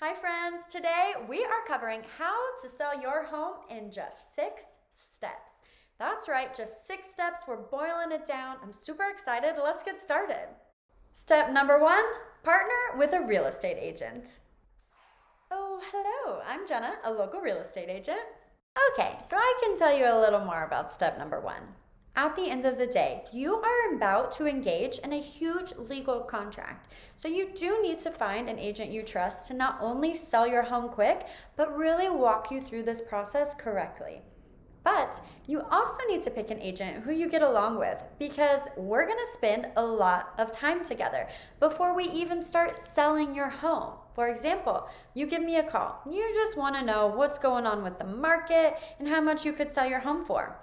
Hi friends, today we are covering how to sell your home in just 6 steps. That's right, just 6 steps. We're boiling it down. I'm super excited. Let's get started. Step number 1, partner with a real estate agent. Oh, hello, I'm Jenna, a local real estate agent. Okay, so I can tell you a little more about step number 1. At the end of the day, you are about to engage in a huge legal contract. So you do need to find an agent you trust to not only sell your home quick, but really walk you through this process correctly. But you also need to pick an agent who you get along with, because we're going to spend a lot of time together before we even start selling your home. For example, you give me a call. You just want to know what's going on with the market and how much you could sell your home for.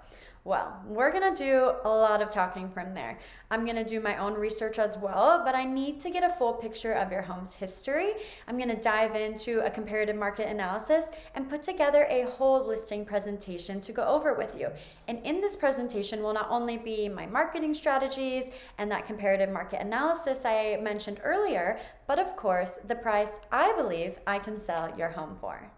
Well, we're gonna do a lot of talking from there. I'm gonna do my own research as well, but I need to get a full picture of your home's history. I'm gonna dive into a comparative market analysis and put together a whole listing presentation to go over with you. And in this presentation will not only be my marketing strategies and that comparative market analysis I mentioned earlier, but of course, the price I believe I can sell your home for.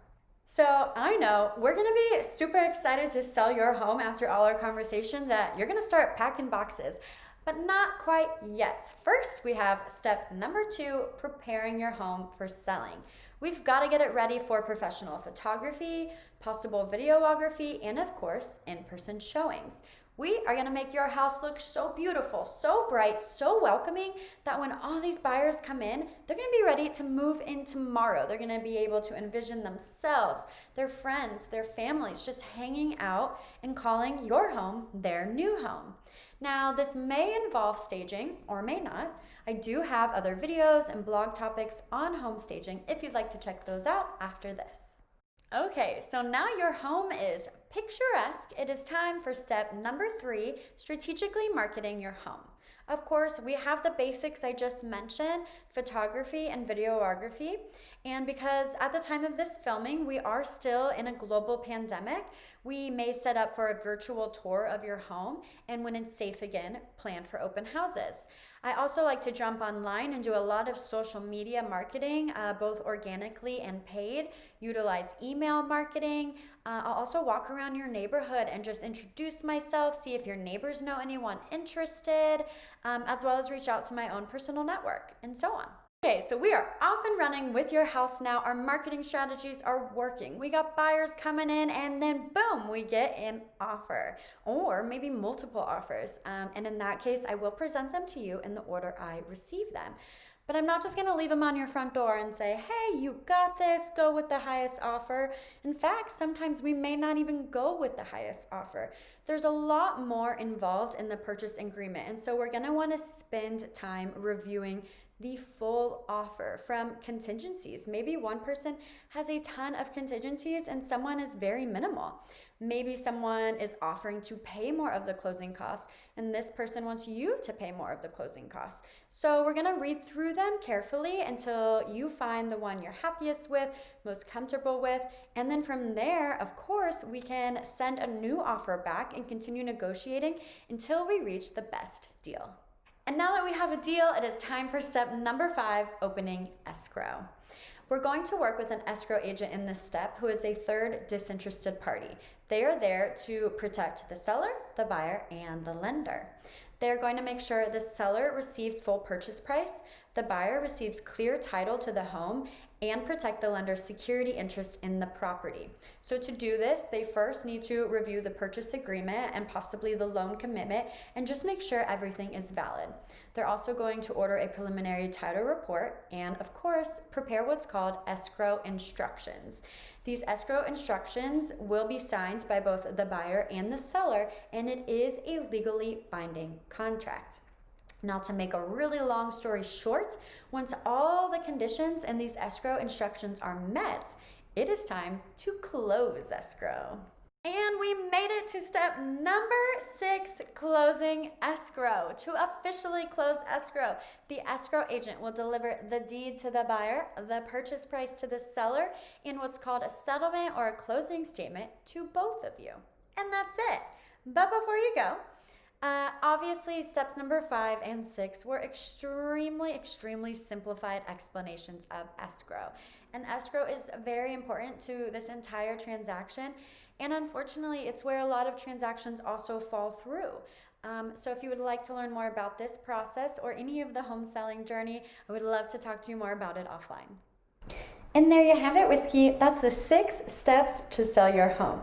So I know we're gonna be super excited to sell your home after all our conversations that you're gonna start packing boxes, but not quite yet. First, we have step number 2, preparing your home for selling. We've gotta get it ready for professional photography, possible videography, and of course, in-person showings. We are gonna make your house look so beautiful, so bright, so welcoming that when all these buyers come in, they're gonna be ready to move in tomorrow. They're gonna be able to envision themselves, their friends, their families just hanging out and calling your home their new home. Now, this may involve staging or may not. I do have other videos and blog topics on home staging if you'd like to check those out after this. Okay, so now your home is picturesque. It is time for step number 3, strategically marketing your home. Of course, we have the basics I just mentioned, photography and videography. And because at the time of this filming, we are still in a global pandemic, we may set up for a virtual tour of your home, and when it's safe again, plan for open houses. I also like to jump online and do a lot of social media marketing, both organically and paid, utilize email marketing. I'll also walk around your neighborhood and just introduce myself, see if your neighbors know anyone interested, as well as reach out to my own personal network, and so on. Okay, so we are off and running with your house now. Our marketing strategies are working. We got buyers coming in, and then boom, we get an offer, or maybe multiple offers. And in that case, I will present them to you in the order I receive them. But I'm not just gonna leave them on your front door and say, hey, you got this, go with the highest offer. In fact, sometimes we may not even go with the highest offer. There's a lot more involved in the purchase agreement, and so we're gonna wanna spend time reviewing the full offer from contingencies. Maybe one person has a ton of contingencies and someone is very minimal. Maybe someone is offering to pay more of the closing costs and this person wants you to pay more of the closing costs. So we're gonna read through them carefully until you find the one you're happiest with, most comfortable with, and then from there, of course, we can send a new offer back and continue negotiating until we reach the best deal. And now that we have a deal, it is time for step number 5, opening escrow. We're going to work with an escrow agent in this step who is a third disinterested party. They are there to protect the seller, the buyer, and the lender. They're going to make sure the seller receives full purchase price, the buyer receives clear title to the home, and protect the lender's security interest in the property. So to do this, they first need to review the purchase agreement and possibly the loan commitment and just make sure everything is valid. They're also going to order a preliminary title report and, of course, prepare what's called escrow instructions. These escrow instructions will be signed by both the buyer and the seller, and it is a legally binding contract. Now, to make a really long story short, once all the conditions and these escrow instructions are met, it is time to close escrow. And we made it to step number 6, closing escrow. To officially close escrow, the escrow agent will deliver the deed to the buyer, the purchase price to the seller, and what's called a settlement or a closing statement to both of you. And that's it. But before you go, obviously, steps number 5 and 6 were extremely simplified explanations of escrow. And escrow is very important to this entire transaction. And unfortunately, it's where a lot of transactions also fall through. So if you would like to learn more about this process or any of the home selling journey, I would love to talk to you more about it offline. And there you have it, Whiskey. That's the 6 steps to sell your home.